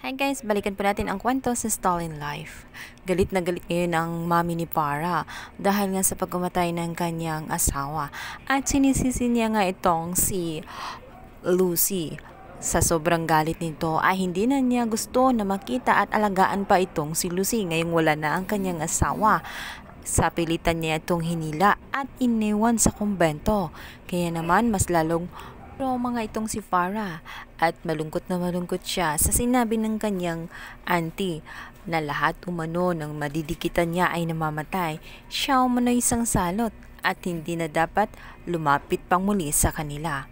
Hi guys, balikan po natin ang kwento sa Stalin Life. Galit na galit ngayon ang mami ni Para dahil nga sa pagkamatay ng kanyang asawa. At sinisisi niya nga itong si Lucy. Sa sobrang galit nito ay hindi na niya gusto na makita at alagaan pa itong si Lucy ngayong wala na ang kanyang asawa. Sa pilitan niya itong hinila at iniwan sa kumbento. Kaya naman mas lalong mga itong si Farah at malungkot na malungkot siya sa sinabi ng kanyang auntie na lahat umano ng madidikitan niya ay namamatay. Siya umano isang salot at hindi na dapat lumapit pang muli sa kanila.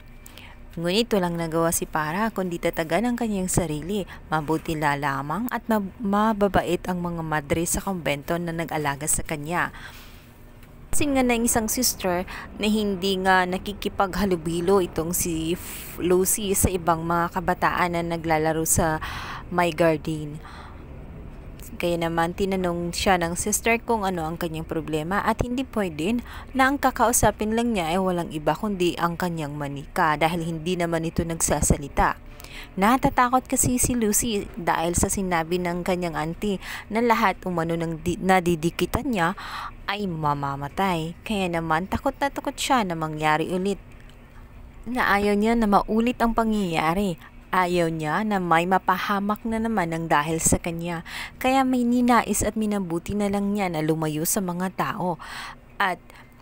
Ngunit walang nagawa si Farah kundi tatagan ang kanyang sarili. Mabuti lamang at mababait ang mga madre sa kumbento na nag-alaga sa kanya. Kasi nga na isang sister na hindi nga nakikipaghalubilo itong si Lucy sa ibang mga kabataan na naglalaro sa My Garden. Kaya naman tinanong siya ng sister kung ano ang kanyang problema at hindi pwede na ang kakausapin lang niya ay walang iba kundi ang kanyang manika dahil hindi naman ito nagsasalita. Natatakot kasi si Lucy dahil sa sinabi ng kanyang auntie na lahat umano ng nadidikitan niya ay mamamatay. Kaya naman takot na takot siya na mangyari ulit. Na ayaw niya na maulit ang pangyayari. Ayaw niya na may mapahamak na naman ng dahil sa kanya. Kaya may ninais at minabuti na lang niya na lumayo sa mga tao at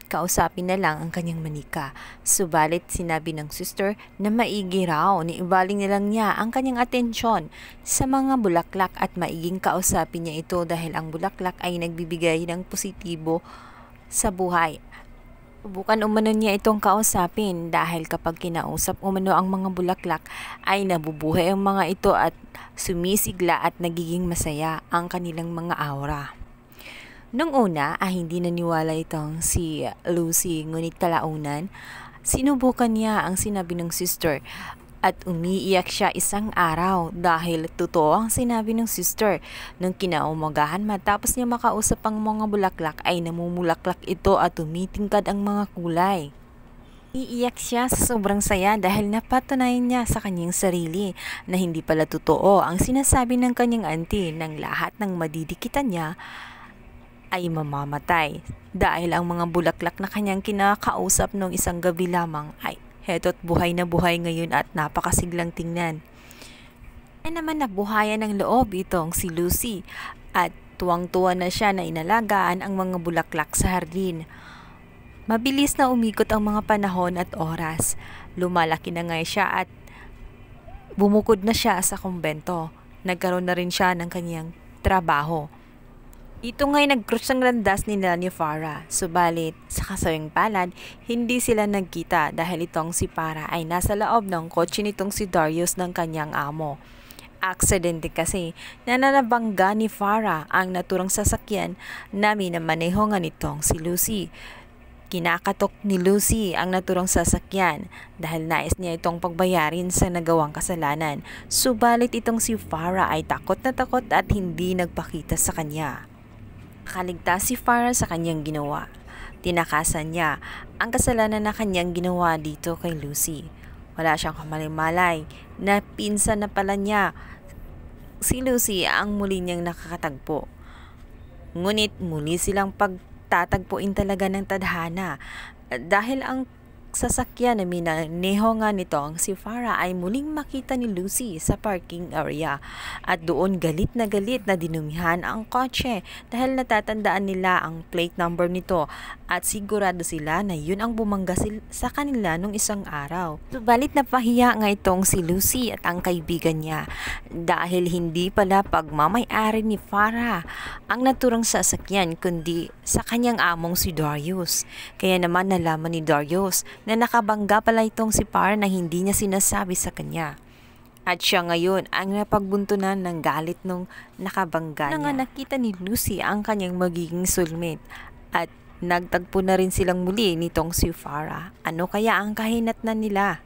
kausapin na lang ang kanyang manika. Subalit sinabi ng sister na maigi raw ni ibaling na lang niya ang kanyang atensyon sa mga bulaklak at maiging kausapin niya ito dahil ang bulaklak ay nagbibigay ng positibo sa buhay. Subukan umano niya itong kausapin dahil kapag kinausap umano ang mga bulaklak ay nabubuhay ang mga ito at sumisigla at nagiging masaya ang kanilang mga aura. Nung una ay hindi naniwala itong si Lucy ngunit kalaunan sinubukan niya ang sinabi ng sister at umiiyak siya isang araw dahil totoo ang sinabi ng sister. Nung kinaumagahan matapos niya makausap ang mga bulaklak ay namumulaklak ito at tumitingkad ang mga kulay. Iiyak siya sa sobrang saya dahil napatunayan niya sa kanyang sarili na hindi pala totoo ang sinasabi ng kanyang auntie ng lahat ng madidikitan niya ay mamamatay dahil ang mga bulaklak na kanyang kinakausap noong isang gabi lamang ay heto't buhay na buhay ngayon at napakasiglang tingnan. Ay naman nabuhayan ng loob itong si Lucy at tuwang-tuwa na siya na inalagaan ang mga bulaklak sa hardin. Mabilis na umikot ang mga panahon at oras. Lumalaki na nga siya at bumukod na siya sa kumbento. Nagkaroon na rin siya ng kanyang trabaho. Ito nga'y nag-cross ng landas nila ni Farah. Subalit, sa kasawing palad, hindi sila nagkita dahil itong si Farah ay nasa loob ng kotse nitong si Darius ng kanyang amo. Aksidente kasi na nanabangga ni Farah ang naturang sasakyan na minamaneho nga nitong si Lucy. Kinakatok ni Lucy ang naturang sasakyan dahil nais niya itong pagbayarin sa nagawang kasalanan. Subalit itong si Farah ay takot na takot at hindi nagpakita sa kanya. Nakaligtas si Farah sa kanyang ginawa. Tinakasan niya ang kasalanan na kanyang ginawa dito kay Lucy. Wala siyang kamalimalay na pinsan na pala niya si Lucy ang muli niyang nakakatagpo. Ngunit muli silang pagtatagpuin talaga ng tadhana dahil ang sasakyan na minaneho nga nitong si Farah ay muling makita ni Lucy sa parking area at doon galit na dinumihan ang kotse dahil natatandaan nila ang plate number nito at sigurado sila na yun ang bumangga sa kanila nung isang araw. Subalit napahiya nga itong si Lucy at ang kaibigan niya dahil hindi pala pagmamay-ari ni Farah ang naturang sasakyan kundi sa kanyang among si Darius. Kaya naman nalaman ni Darius na nakabangga pala itong si Farah na hindi niya sinasabi sa kanya. At siya ngayon ang napagbuntunan ng galit nung nakabangga niya. Nang nakita ni Lucy ang kanyang magiging soulmate at nagtagpo na rin silang muli nitong si Farah. Ano kaya ang kahinatnan nila?